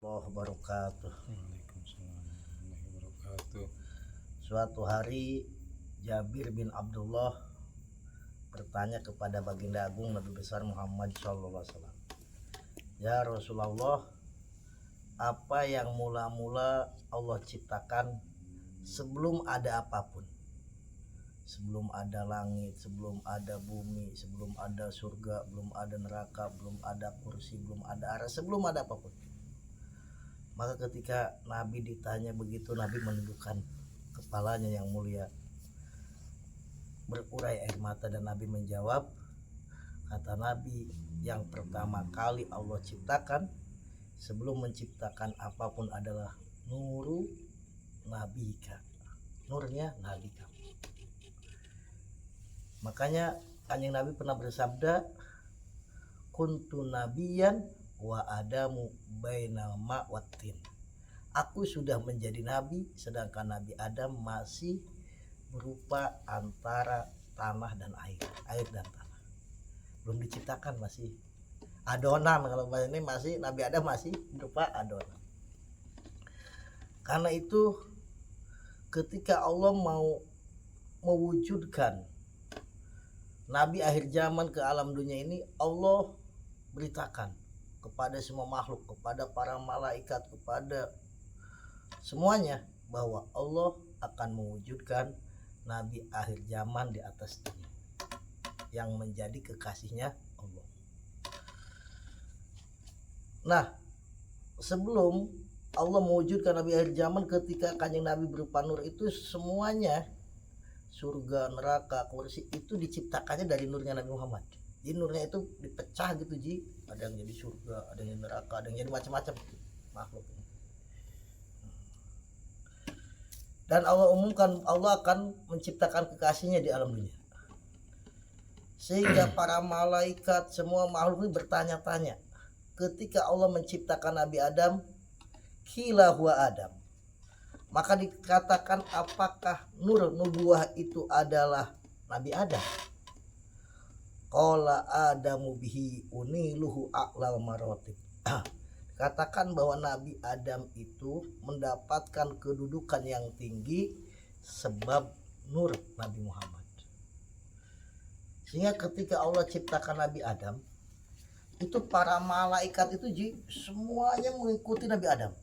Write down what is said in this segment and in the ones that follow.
Allah wabarakatuh. Waalaikumsalam warahmatullahi wabarakatuh. Suatu hari Jabir bin Abdullah bertanya kepada Baginda Agung Nabi besar Muhammad SAW. Ya Rasulullah, apa yang mula-mula Allah ciptakan sebelum ada apapun? Sebelum ada langit, sebelum ada bumi, sebelum ada surga, belum ada neraka, belum ada kursi, belum ada arah, sebelum ada apapun. Maka ketika Nabi ditanya begitu, Nabi menundukkan kepalanya yang mulia, berurai air mata, dan Nabi menjawab, kata Nabi, yang pertama kali Allah ciptakan sebelum menciptakan apapun adalah nuru nabika, nurnya Nabi kamu. Makanya Kanjeng Nabi pernah bersabda, kuntu nabiyan wa adamu bainal ma watin. Aku sudah menjadi nabi sedangkan Nabi Adam masih berupa antara tanah dan air dan tanah. Belum diciptakan, masih adonan. Kalau bahasa ini masih Nabi Adam masih berupa adonan. Karena itu ketika Allah mau mewujudkan Nabi akhir zaman ke alam dunia ini, Allah beritakan kepada semua makhluk, kepada para malaikat, kepada semuanya, bahwa Allah akan mewujudkan Nabi akhir zaman di atas dunia yang menjadi kekasihnya Allah. Nah, sebelum Allah mewujudkan Nabi akhir zaman, ketika Kanjeng Nabi berupa nur itu, semuanya surga, neraka, kursi itu diciptakannya dari nurnya Nabi Muhammad. Jadi nurnya itu dipecah gitu Ji, ada yang jadi surga, ada yang jadi neraka, ada yang jadi macam-macam makhluk. Dan Allah umumkan, Allah akan menciptakan kekasihnya di alam dunia, sehingga para malaikat, semua makhluk ini bertanya-tanya ketika Allah menciptakan Nabi Adam, kila huwa Adam, maka dikatakan, apakah nur nubuah itu adalah Nabi Adam? Qala Adamu bihi uniluhu a'lal marotib. Katakan bahwa Nabi Adam itu mendapatkan kedudukan yang tinggi sebab nur Nabi Muhammad. Sehingga ketika Allah ciptakan Nabi Adam, itu para malaikat itu semuanya mengikuti Nabi Adam.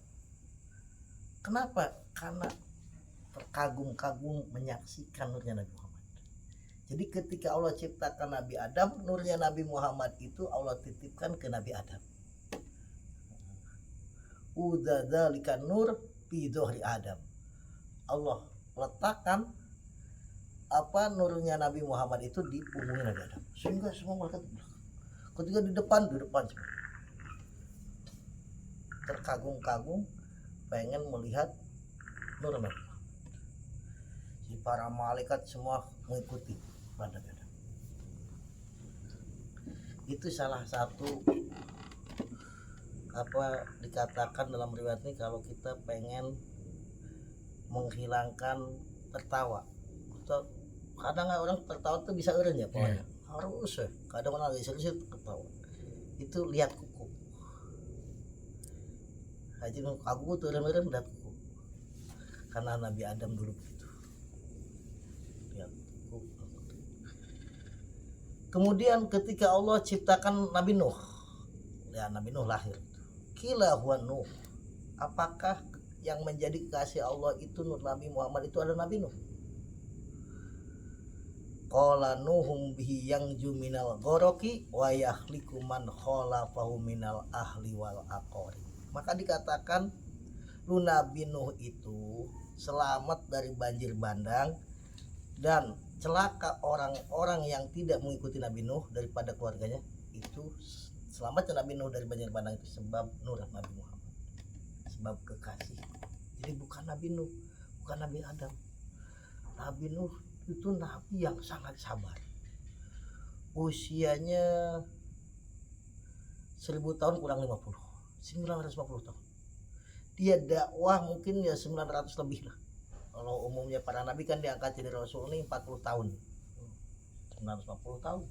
Kenapa? Karena terkagum-kagum menyaksikan nurnya Nabi Muhammad. Jadi ketika Allah ciptakan Nabi Adam, nurnya Nabi Muhammad itu Allah titipkan ke Nabi Adam. Udzadzalika nur fi dhuhri Adam. Allah letakkan nurnya Nabi Muhammad itu di punggungnya Nabi Adam. Sehingga semua malaikat ketika di depan semua terkagum-kagum pengen melihat nur Nabi Muhammad. Jadi para malaikat semua mengikuti pada Nabi Adam. Itu salah satu dikatakan dalam riwayat ini, kalau kita pengen menghilangkan tertawa, kadang orang tertawa tuh bisa eureun ya pokoknya. Harus kadang orang lagi serius tertawa. Itu lihat kuku. Haji aku tuh eureun lihat kuku. Karena Nabi Adam dulu begitu. Lihat kuku. Kemudian ketika Allah ciptakan Nabi Nuh, ya Nabi Nuh lahir. Kila huwa Nuh. Apakah yang menjadi kekasih Allah itu nur Nabi Muhammad itu adalah Nabi Nuh? Qala nuhum bihi yang juminal goroki wa yahliku man khalafahu minal ahli wal aqori. Maka dikatakan lu Nabi Nuh itu selamat dari banjir bandang dan celaka orang-orang yang tidak mengikuti Nabi Nuh daripada keluarganya. Itu selamatnya Nabi Nuh dari banjir bandang itu sebab nur Nabi Muhammad, sebab kekasih. Jadi bukan Nabi Nuh, bukan Nabi Adam. Nabi Nuh itu nabi yang sangat sabar. Usianya 1000 tahun kurang 950 tahun. Dia dakwah mungkin ya 900 lebih lah. Kalau umumnya para nabi kan diangkat jadi rasul ini 40 tahun. 950 tahun.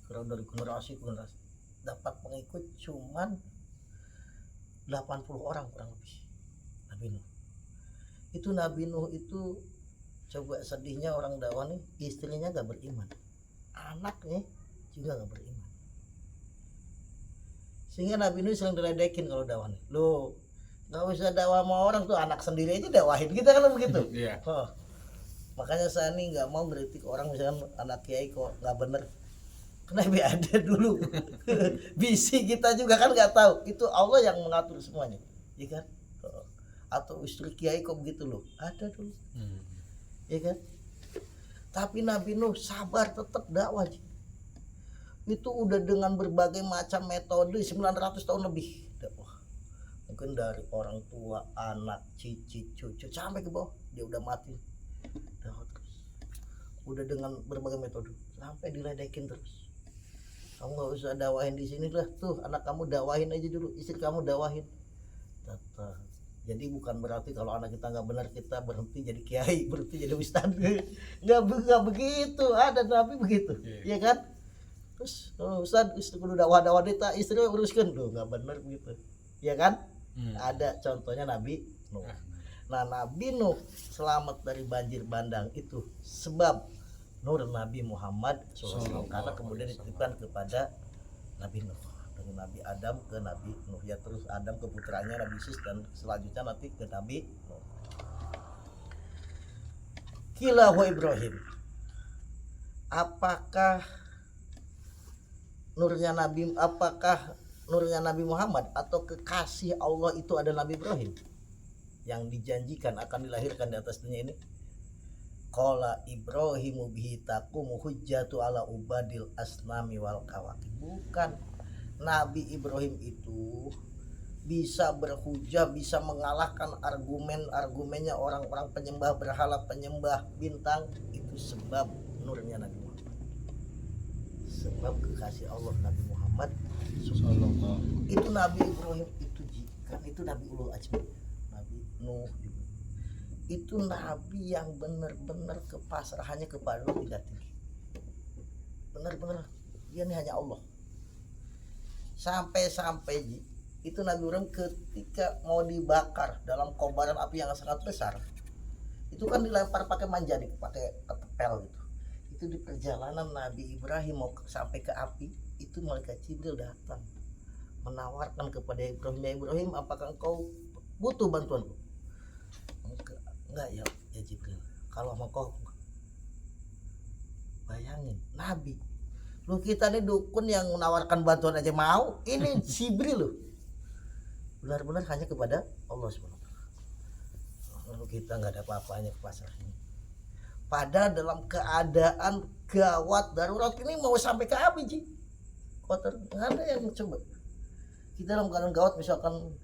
Kalau dari generasi ke generasi dapat pengikut cuman 80 orang kurang lebih Nabi Nuh. Itu Nabi Nuh itu coba sedihnya orang dakwah nih, istrinya gak beriman, anaknya juga gak beriman, sehingga Nabi Nuh sering diledekin kalau dakwah nih, lo gak usah dakwah sama orang tuh, anak sendiri aja dakwahin, kita kan begitu. Iya. Makanya saya nih nggak mau ngeritik orang misalkan anak kiai kok nggak bener, kenapa ada dulu. Bisi kita juga kan nggak tahu, itu Allah yang mengatur semuanya, ya kan? Atau istri kiai kok begitu loh, ada dulu, ya kan? Tapi Nabi Nuh sabar tetap dakwah. Itu udah dengan berbagai macam metode 900 tahun lebih dakwah. Mungkin dari orang tua, anak, cicit, cucu sampai ke bawah dia udah mati. Dakwah terus. Udah dengan berbagai metode sampai diledekin terus. Kamu nggak usah dakwahin di sini lah, tuh anak kamu dakwahin aja dulu, istri kamu dakwahin. Tetap. Jadi bukan berarti kalau anak kita nggak benar kita berhenti jadi kiai, berhenti jadi ustadz. Nggak begitu, ada Nabi begitu, ya kan? Terus ustadz istri kudu dakwah wanita, istri uruskan, tuh nggak benar begitu, ya kan? Ada contohnya Nabi Nuh. Nah, Nabi Nuh selamat dari banjir bandang itu sebab nur Nabi Muhammad SAW, karena kemudian dititipkan kepada Nabi Nuh, dari Nabi Adam ke Nabi Nuh, ya terus Adam ke putranya Nabi Sis, dan selanjutnya nanti ke Nabi Nuh. Kila wa Ibrahim, apakah nurnya Nabi Muhammad atau kekasih Allah itu adalah Nabi Ibrahim yang dijanjikan akan dilahirkan di atas dunia ini? Qala Ibrahimu bihi taqumu hujjatu ala ubadil asnami wal kawakib. Bukan, Nabi Ibrahim itu bisa berhujah, bisa mengalahkan argumennya orang-orang penyembah berhala, penyembah bintang. Itu sebab nurnya Nabi Muhammad, sebab kekasih Allah Nabi Muhammad sallallahu. Itu Nabi Ibrahim itu kan itu Nabi Ulul Azmi, Nabi Nuh juga. Itu Nabi yang benar-benar kepasrahannya kepada Allah tidak tinggi. Benar-benar dia ini hanya Allah. Sampai itu Nabi Ibrahim ketika mau dibakar dalam kobaran api yang sangat besar, itu kan dilempar pakai manjanik, pakai ketepel gitu. Itu di perjalanan Nabi Ibrahim mau sampai ke api, itu malaikat Jibril datang menawarkan kepada Ibrahim, ya Ibrahim, apakah engkau butuh bantuanku? Enggak ya Jibril, kalau mau kau bayangin Nabi, lu kita nih dukun yang menawarkan bantuan aja mau, ini Jibril loh, benar-benar hanya kepada Allah SWT. Lalu kita nggak ada apa-apanya pasrah ini. Pada dalam keadaan gawat darurat ini mau sampai ke api Ji, kotor, nggak ada yang coba. Kita dalam keadaan gawat, misalkan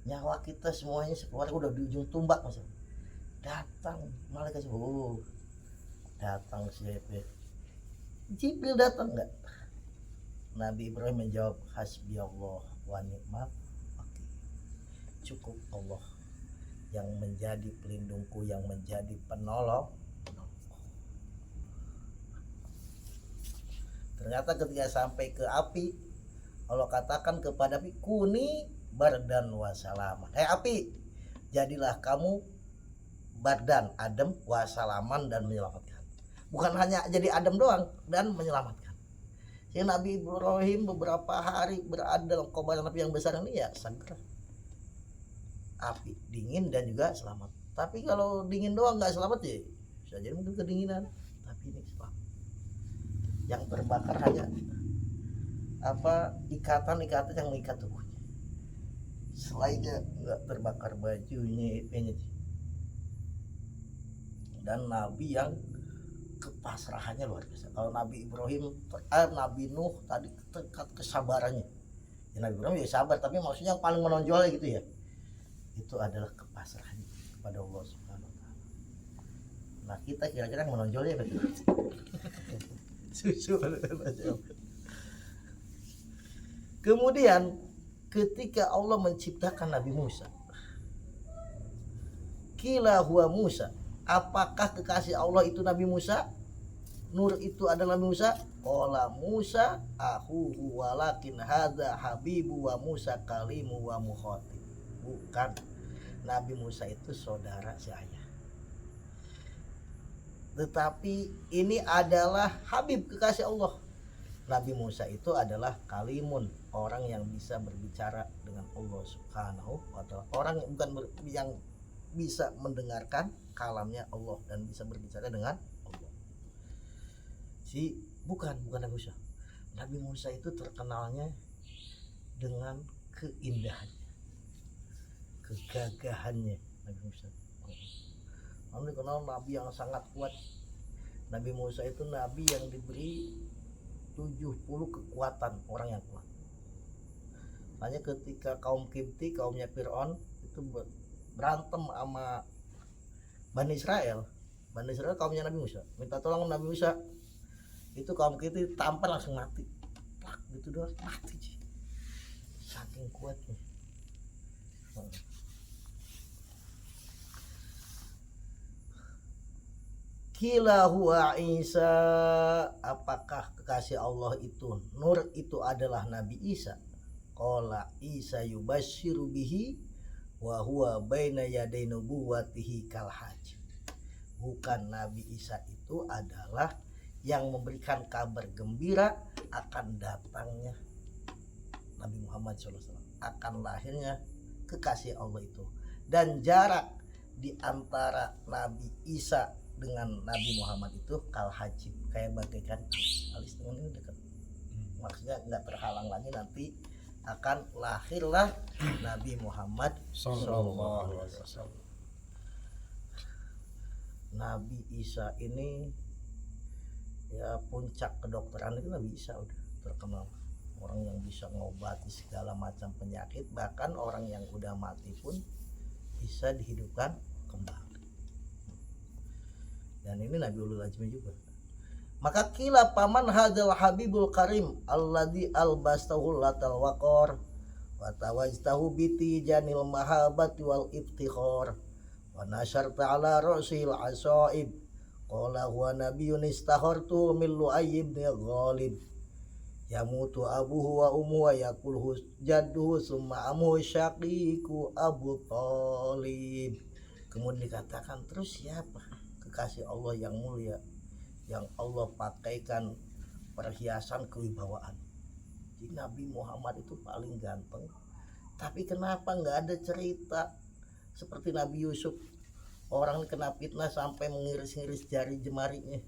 nyawa kita semuanya sekeluarga udah di ujung tombak misalnya, datang malaikat datang siapa? Jibril datang enggak? Nabi Ibrahim menjawab, hasbi Allah wa ni'mal wakil. Cukup Allah yang menjadi pelindungku, yang menjadi penolong. Ternyata ketika sampai ke api, Allah katakan kepada api, kuni bardan wa salaman. Hai api, jadilah kamu bardan, adem, wa salaman, dan menyelamatkan. Bukan hanya jadi adem doang, dan menyelamatkan. Si Nabi Ibrahim beberapa hari berada dalam kobaran api yang besar ini ya seger, api dingin dan juga selamat. Tapi kalau dingin doang nggak selamat ya bisa jadi mungkin kedinginan, tapi ini selamat. Yang terbakar hanya ikatan yang mengikat tubuhnya, selainnya nggak terbakar bajunya ini. Dan Nabi yang kepasrahannya luar biasa. Kalau Nabi Ibrahim, Nabi Nuh tadi tingkat kesabarannya, ya Nabi Ibrahim ya sabar, tapi maksudnya yang paling menonjolnya gitu ya, itu adalah kepasrahannya kepada Allah Subhanahu wa Ta'ala. Nah kita kira-kira yang menonjolnya betul. Susu. Kemudian ketika Allah menciptakan Nabi Musa, kila huwa Musa, apakah kekasih Allah itu Nabi Musa? Nur itu adalah Nabi Musa? qala Musa akhuhu walakin hadza habibu wa Musa kalimu wa mukhatib. Bukan, Nabi Musa itu saudara saya, tetapi ini adalah Habib, kekasih Allah. Nabi Musa itu adalah kalimun, orang yang bisa berbicara dengan Allah Subhanahu wa ta'ala, orang yang bukan yang bisa mendengarkan kalamnya Allah dan bisa berbicara dengan Allah. Bukan Nabi Musa. Nabi Musa itu terkenalnya dengan keindahannya, kegagahannya. Nabi Musa Nabi kenal Nabi yang sangat kuat. Nabi Musa itu Nabi yang diberi 70 kekuatan, orang yang kuat. Hanya ketika kaum Kipti, kaumnya Fir'aun itu berantem sama Bani Israel kaumnya Nabi Musa, minta tolong Nabi Musa, itu kaum Kipti tampar langsung mati, plak gitu doang mati sih, saking kuatnya. Kila huwa Isa, apakah kekasih Allah itu Nur itu adalah Nabi Isa? Qala Isa yubashiru bihi wa huwa baina yaday nubuwatihi kal hajj. Bukan, Nabi Isa itu adalah yang memberikan kabar gembira akan datangnya Nabi Muhammad SAW, akan lahirnya kekasih Allah itu. Dan jarak di antara Nabi Isa dengan Nabi Muhammad itu kal hajib, kayak bagaikan alis dengan ini dekat. Maksudnya nggak terhalang lagi, nanti akan lahirlah Nabi Muhammad sallallahu alaihi wasallam. Nabi Isa ini ya puncak kedokteran itu Nabi Isa udah terkenal, orang yang bisa ngobati segala macam penyakit, bahkan orang yang udah mati pun bisa dihidupkan kembali. Dan ini Nabi Ulul Azmi juga. Maka kila paman hadzal habibul karim alladzi albastahul latal waqar wa tawajtahu biti janil mahabati wal iftikhar wa nasharta ala ra'sil asaib qala huwa nabiyyun istakhartu min lu'ay ibn ghalib yamutu abuhu wa ummuhu wa yaqulhu jadduhu summa amuhu syaqiqu Abu Thalib. Kemudian dikatakan, terus siapa kekasih Allah yang mulia, yang Allah pakaikan perhiasan kewibawaan? Jadi Nabi Muhammad itu paling ganteng, tapi kenapa nggak ada cerita seperti Nabi Yusuf? Orang kena fitnah sampai mengiris-iris jari jemarinya,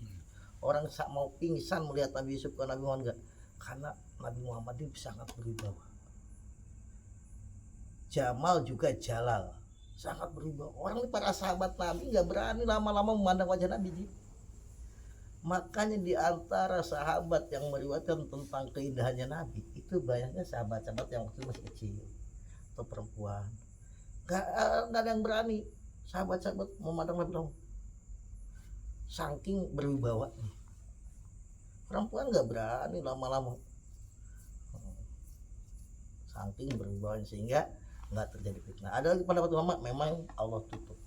orang mau pingsan melihat Nabi Yusuf. Ke Nabi Muhammad enggak, karena Nabi Muhammad itu sangat berwibawa. Jamal juga Jalal, sangat berubah. Orang ini para sahabat Nabi nggak berani lama-lama memandang wajah Nabi. Makanya di antara sahabat yang meriwayatkan tentang keindahannya Nabi itu banyaknya sahabat-sahabat yang waktu masih kecil atau perempuan. Nggak ada yang berani sahabat-sahabat memandang Nabi dong, saking berwibawa. Perempuan nggak berani lama-lama, saking berwibawa, sehingga nggak terjadi fitnah. Ada lagi pendapat ulama, memang Allah tutup,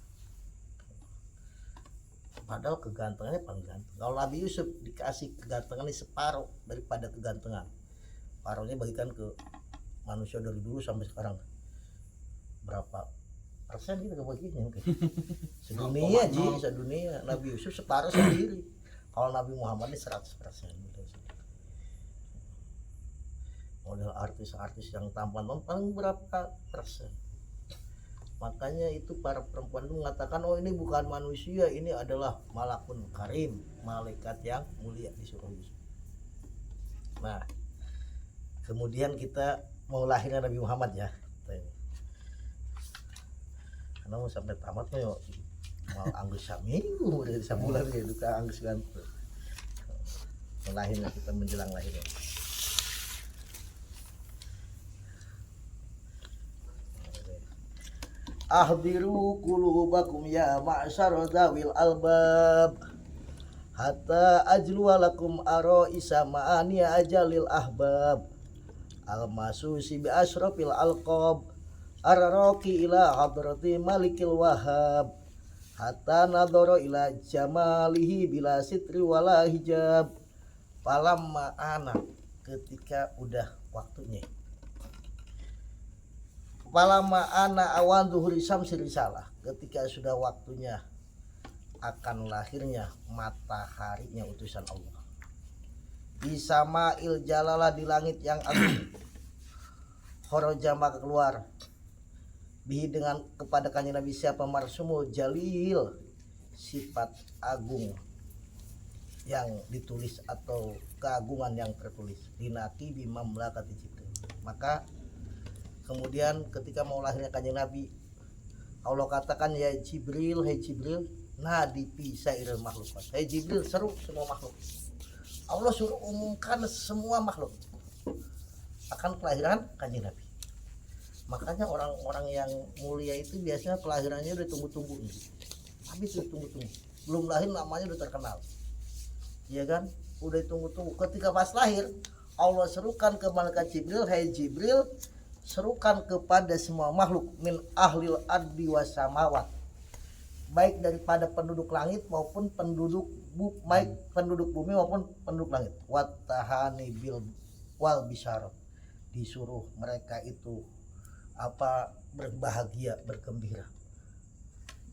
padahal kegantengannya paling ganteng. Kalau Nabi Yusuf dikasih kegantengan ini separuh daripada kegantengan, paruhnya bagikan ke manusia dari dulu sampai sekarang, berapa persen kita kebagiannya? Sedunia ji, sedunia. Nabi Yusuf separuh sendiri. Kalau Nabi Muhammad ini 100%. Model artis-artis yang tampan paling berapa persen. Makanya itu para perempuan itu mengatakan, oh ini bukan manusia, ini adalah malakun karim, malaikat yang mulia di surga Yusuf. Nah, kemudian kita mau lahirnya Nabi Muhammad ya, karena mau sampai tamat mau anggus saminggu dari sabulan ya, duka anggus gantung lahirnya, kita menjelang lahirnya. Ahdiru qulubakum ya ma'syar zawil albab hatta ajlu lakum aro isa ma'ani ajalil ahbab al-masusi bi asrafil alqab arraqi ila hadrati malikil wahhab hatta nadhara ila jamalihi bila sitri wala hijab Falamma ana, ketika udah waktunya. Falamma ana awan zuhuri syamsi risalah, ketika sudah waktunya akan lahirnya mataharinya utusan Allah. Di sama'il jalalah, di langit yang agung. Kharaja, maka keluar bihi dengan kepada kanjeng Nabi siapa marsumul jalil, sifat agung yang ditulis atau keagungan yang tertulis, dinaki bi mamlakati Jibril. Maka kemudian ketika mau lahirnya kanjeng Nabi, Allah katakan ya Jibril, hai Jibril, nadi fi sairil makhlukat. Hai Jibril, seru semua makhluk. Allah suruh umumkan semua makhluk akan kelahiran kanjeng Nabi. Makanya orang-orang yang mulia itu biasanya kelahirannya udah tunggu-tunggu nih. Habis udah tunggu-tunggu. Belum lahir namanya udah terkenal. Iya kan? Udah tunggu-tunggu. Ketika pas lahir, Allah serukan ke malaikat Jibril, hai Jibril, serukan kepada semua makhluk min ahlil ardi wasamawat, baik daripada penduduk langit maupun penduduk baik penduduk bumi maupun penduduk langit. Watahani bil wal bisyarat, disuruh mereka itu berbahagia, bergembira.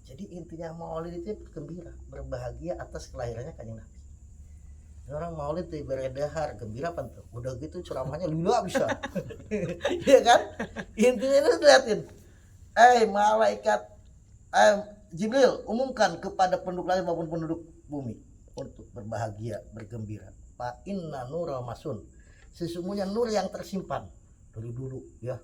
Jadi intinya maulid itu bergembira, berbahagia atas kelahirannya kanjeng Nabi. Orang maulid tuh beredar gembira apa tuh? Udah gitu ceramahnya lula bisa. Iya kan? Intinya itu liatin. Malaikat Jibril umumkan kepada penduduk langit maupun penduduk bumi untuk berbahagia, bergembira. Fa inna nura masun, sesungguhnya nur yang tersimpan dari dulu ya.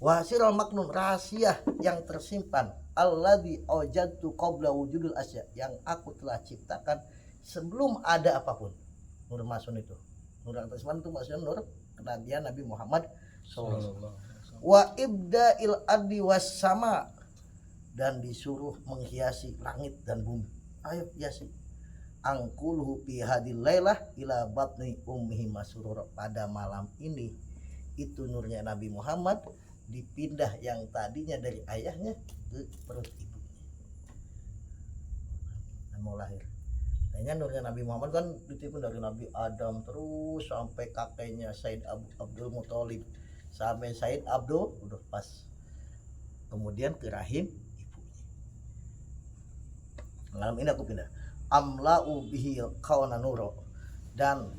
Wasirul maknun, rahasia yang tersimpan, alladzi awjadtu qabla wujudil asya, yang aku telah ciptakan sebelum ada apapun. Nur masun itu, nur yang tersimpan itu maksudnya nur kenabian Nabi Muhammad sallallahu. Wa ibda'il ardi was sama, dan disuruh menghiasi langit dan bumi. Ayo hiasi. Angkulhu fi hadil lailah ila batni ummihi masrur, pada malam ini itu nurnya Nabi Muhammad dipindah yang tadinya dari ayahnya ke perut ibunya dan mau lahir. Kayaknya nurnya Nabi Muhammad kan ditipu dari Nabi Adam terus sampai kakeknya Said Abdul Muthalib sampai Said Abdul, udah pas kemudian ke rahim ibunya. Malam ini aku pindah amla'u bihi kauna nuro, dan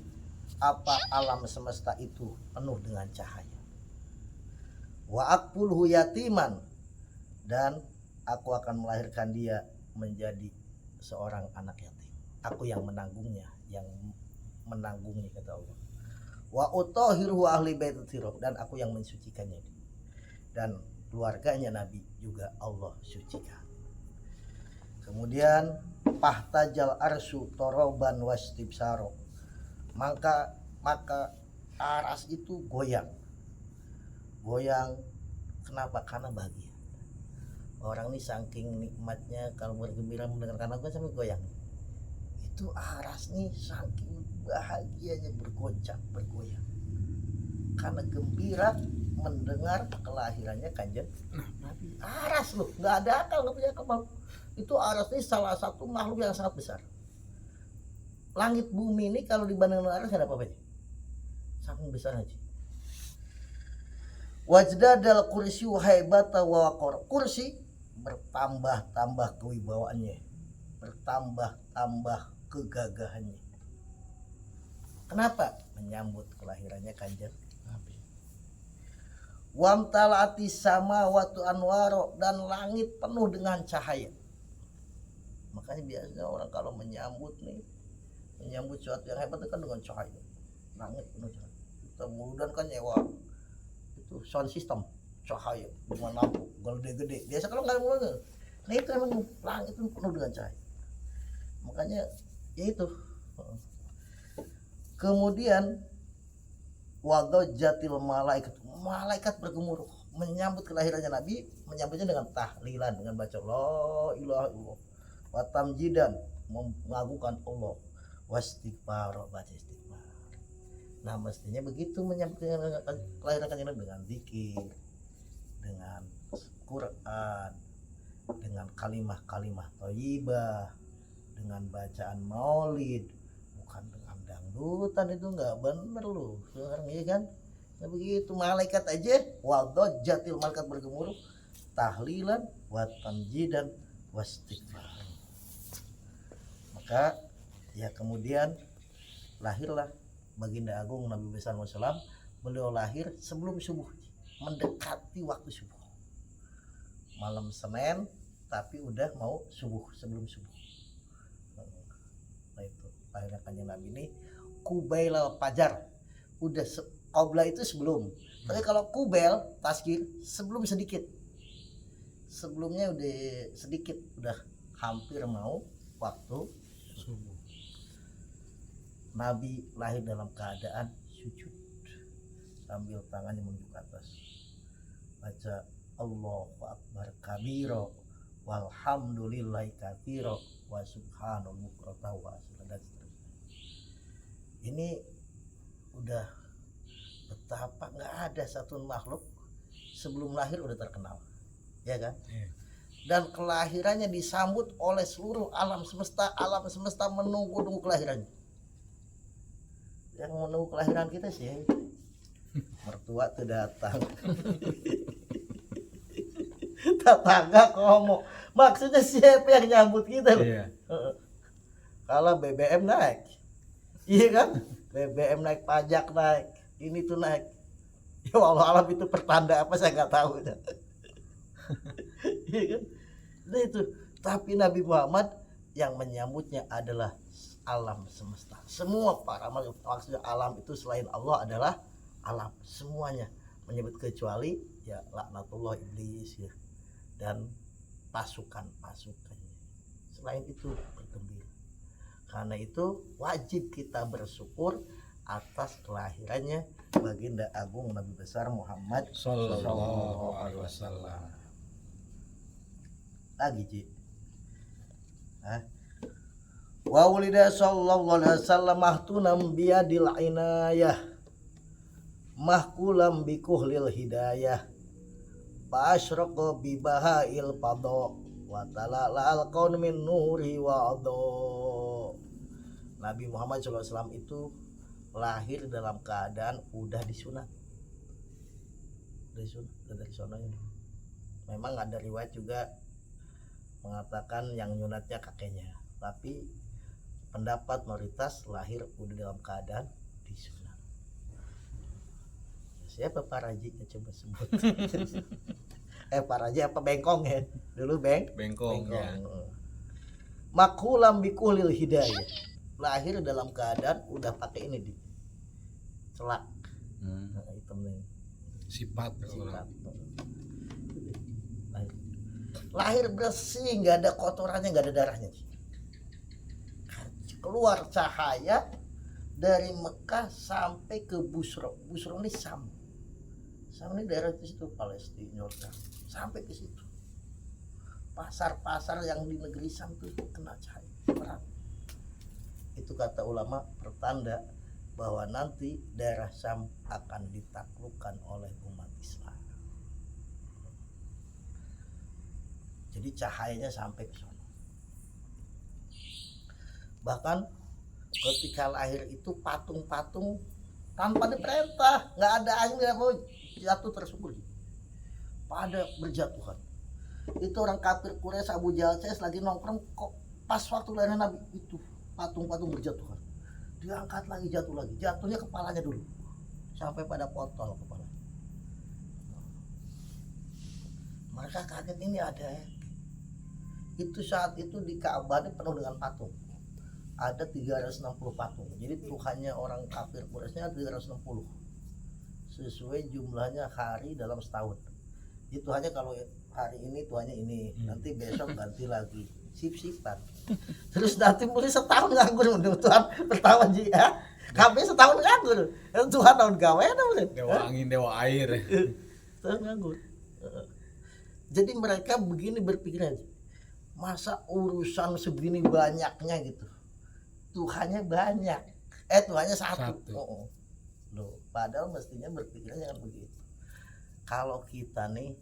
apa alam semesta itu penuh dengan cahaya. Wa akpulhu yatiman, dan aku akan melahirkan dia menjadi seorang anak yatim. Aku yang menanggungnya, kata Allah. Wa utahhiruhu ahli baitihi, dan aku yang mensucikannya, dan keluarganya Nabi juga Allah sucikan. Kemudian pahtajal arsu toroban wastibsaro, maka aras itu goyang. Kenapa? Karena bahagia. Orang ini saking nikmatnya kalau bergembira mendengarkan lagu sampai goyang. Itu aras nih saking bahagianya bergoyang karena gembira mendengar kelahirannya kanjeng Nabi. Aras loh, nggak ada akal, nggak punya akal. Itu aras ini salah satu makhluk yang sangat besar. Langit bumi ini kalau dibandingkan dengan aras ada apa-apanya, saking besar aja. Wajdadal kursi haibata wa waqar, kursi bertambah kewibawaannya, bertambah kegagahannya. Kenapa? Menyambut kelahirannya kanjeng Nabi. Wamtalati samawati anwaro, dan langit penuh dengan cahaya. Makanya biasanya orang kalau menyambut suatu yang hebat itu kan dengan cahaya. Langit penuh cahaya. Kita mudah kan nyewa itu sound system cahaya dengan lampu gede-gede. Biasa kalau nggak ada, nah itu memang langit itu penuh dengan cahaya. Makanya ya itu. Kemudian wadajatil malaikat bergemuruh menyambut kelahirannya Nabi, menyambutnya dengan tahlilan, dengan baca la ilaha illallah, wa tamjidan, mengagungkan Allah, wastighfar, baca istighfar. Nah mestinya begitu menyambut kelahiran kanjeng Nabi, dengan zikir, dengan Quran, dengan kalimah-kalimah thayyibah, dengan bacaan maulid, bukan dengan dangdutan itu nggak bener lu sekarang, iya kan? Nah begitu malaikat aja wadajjatil, malaikat bergemuruh tahlilan wa tamjidan wastighfar. Maka ya kemudian lahirlah baginda agung Nabi besar Muhammad. Beliau lahir sebelum subuh, mendekati waktu subuh, malam Senin tapi udah mau subuh, sebelum subuh. Nah itu lahirnya kanjeng Nabi ini kubailal fajar, udah qobla itu sebelum. Tapi kalau kubel taskir sebelum sedikit, sebelumnya udah sedikit, udah hampir mau waktu Subuh. Nabi lahir dalam keadaan sujud sambil tangannya menuju ke atas, baca Allahu Akbar kabiro walhamdulillahi katsiro wa subhanallah bukrata wa asila, dan seterusnya. Ini udah betapa nggak ada satu makhluk sebelum lahir udah terkenal, ya kan? Iya. Dan kelahirannya disambut oleh seluruh alam semesta menunggu kelahirannya. Yang menunggu kelahiran kita sih mertua tuh datang, tetangga ngomong, maksudnya siapa yang nyambut kita loh? Iya. Kalau BBM naik, iya kan? BBM naik, pajak naik, ini tuh naik. Ya Allah, alam itu pertanda apa saya nggak tahu. Iya kan? Nah itu, tapi Nabi Muhammad yang menyambutnya adalah alam semesta. Semua para makhluk, maksudnya alam itu selain Allah adalah alam, semuanya menyebut, kecuali ya laknatullah iblis ya, dan pasukan-pasukannya. Selain itu bergembira. Karena itu wajib kita bersyukur atas kelahirannya baginda agung Nabi besar Muhammad Sallallahu alaihi wasallam. Lagi Ci. Wa ulida sallallahu alaihi wasallam mahtunam biyadil inayah mahkulam bikuhlil hidayah fa asyraqa bi bahail fadha wa talala al qaun min nuri wa adha. Nabi Muhammad SAW itu lahir dalam keadaan udah disunat. Dari sononya. Memang ada riwayat juga mengatakan yang nyunatnya kakeknya, tapi pendapat mayoritas lahir udah dalam keadaan disunat. Siapa Pak Raji? Coba sebut. Pak Raji apa Bengkong ya? Dulu Bengkong. Ya. Makulam bikuhlil hidayah. Lahir dalam keadaan udah pakai ini di celak. Hitam nih. Sifat. Lahir bersih, nggak ada kotorannya, nggak ada darahnya. Keluar cahaya dari Mekah sampai ke Busra. Busra ini Sam ini daerah di situ, Palestina, Yordan, sampai ke situ. Pasar-pasar yang di negeri Sam itu kena cahaya terang. Itu kata ulama pertanda bahwa nanti daerah Sam akan ditaklukkan oleh umat Islam. Jadi cahayanya sampai ke sana. Bahkan ketika lahir itu patung-patung tanpa diperintah, nggak ada angin, nggak mau jatuh tersebut, pada berjatuhan. Itu orang kafir Quraisy, Abu Jahal lagi nongkrong, kok pas waktu lahirnya Nabi itu patung-patung berjatuhan, diangkat lagi, jatuh lagi, jatuhnya kepalanya dulu sampai pada potol kepala. Mereka kaget, ini ada ya. Itu saat itu di Ka'bah penuh dengan patung. Ada 360 patung. Jadi Tuhannya orang kafir Quraisynya 360. Sesuai jumlahnya hari dalam setahun. Jadi Tuhannya kalau hari ini Tuhannya ini, nanti besok ganti lagi. Sip-sipan. Terus nanti mulai setahun nganggur Tuhan pertama ya. Kami setahun nganggur. Tuhan tahun gawe namanya. Dewa angin, dewa air. Tahun nganggur. Jadi mereka begini berpikiran. Masa urusan segini banyaknya gitu. Tuhannya banyak. Tuhannya satu. Oh. Loh, padahal mestinya berpikirnya jangan begitu. Kalau kita nih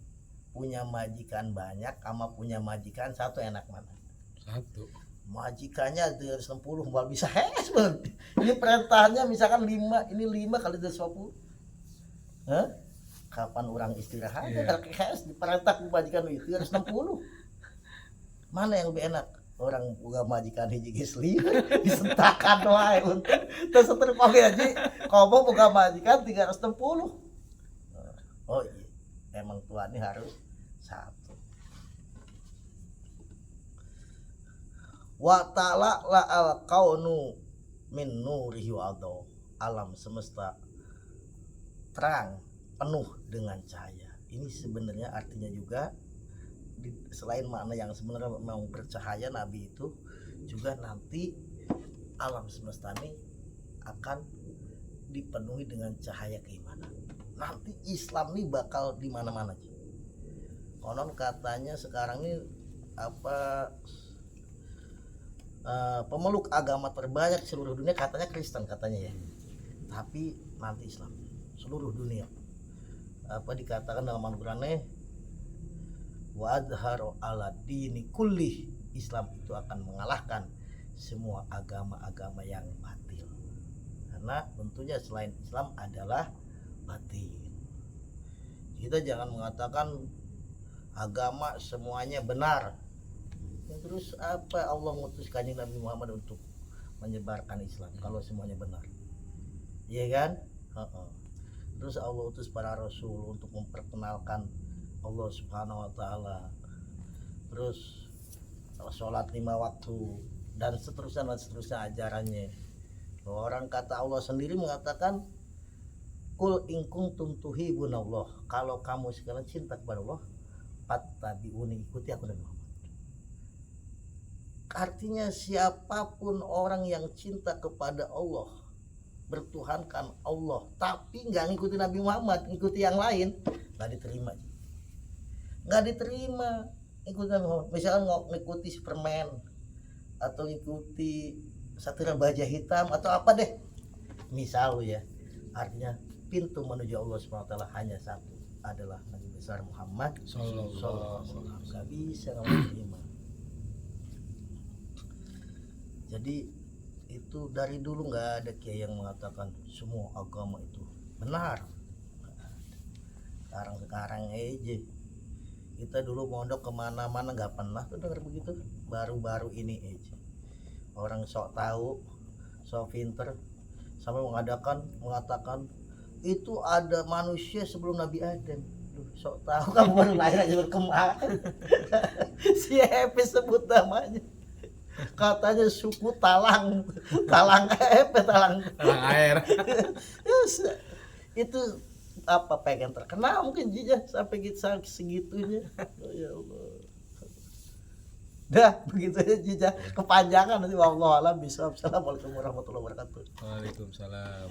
punya majikan banyak sama punya majikan satu, enak mana? Satu. majikannya 360 mal bisa hes banget. Ini perintahnya misalkan 5, ini 5 kali 250. Hah? Kapan orang istirahat kalau hes diperintah ku majikan 360. Mana yang lebih enak? Orang buka majikan hiji geus 5 disentakan wae untung. Terus seterus oke aja komo buka majikan 360. Oh iya, emang tuannya harus satu. Wa ta'ala la al kaunu min nurihi wa adaw. Alam semesta terang penuh dengan cahaya. Ini sebenarnya artinya juga selain makna yang sebenarnya mau bercahaya, Nabi itu juga nanti alam semesta ini akan dipenuhi dengan cahaya keimanan. Nanti Islam ini bakal di mana-mana. Konon katanya sekarang ini pemeluk agama terbanyak seluruh dunia katanya Kristen katanya ya. Tapi nanti Islam seluruh dunia. Dikatakan dalam Al-Qur'an wa adharu ala dini kulli, Islam itu akan mengalahkan semua agama-agama yang batil. Karena tentunya selain Islam adalah batil. Kita jangan mengatakan agama semuanya benar. Terus apa Allah mengutus kanjeng Nabi Muhammad untuk menyebarkan Islam kalau semuanya benar? Iya kan? Terus Allah utus para rasul untuk memperkenalkan Allah Subhanahu wa taala. Terus sholat 5 waktu dan seterusnya ajarannya. Orang kata Allah sendiri mengatakan kul in kuntum tuhibbunallah, kalau kamu sekalian cinta kepada Allah, fattabi'uni, ikuti aku Nabi Muhammad. Artinya siapapun orang yang cinta kepada Allah, bertuhankan Allah, tapi nggak ngikuti Nabi Muhammad, ngikuti yang lain, nggak diterima. Nggak diterima ikuti Nabi Muhammad. Misalkan ngikuti Superman atau ngikuti Satria Baja Hitam atau apa deh, misal ya, artinya pintu menuju Allah SWT hanya satu, adalah Nabi besar Muhammad sallallahu alaihi wasallam. Nggak bisa kamu terima. Jadi itu dari dulu nggak ada kiai yang mengatakan semua agama itu benar. Sekarang aja kita dulu mondok kemana-mana nggak pernah tuh dengar begitu. Baru-baru ini aja orang sok tahu, sok pinter, sampai mengatakan itu ada manusia sebelum Nabi Adam. Sok tahu, kamu baru lahir aja kemarin. Si Epe sebut namanya, katanya suku talang air. Itu apa pengen terkenal mungkin Jija sampai segitunya. Oh, ya Allah. Dah begitu aja Jija, kepanjangan nanti. Wallahu a'lam bishawab. Assalamualaikum warahmatullahi wabarakatuh. Waalaikumsalam.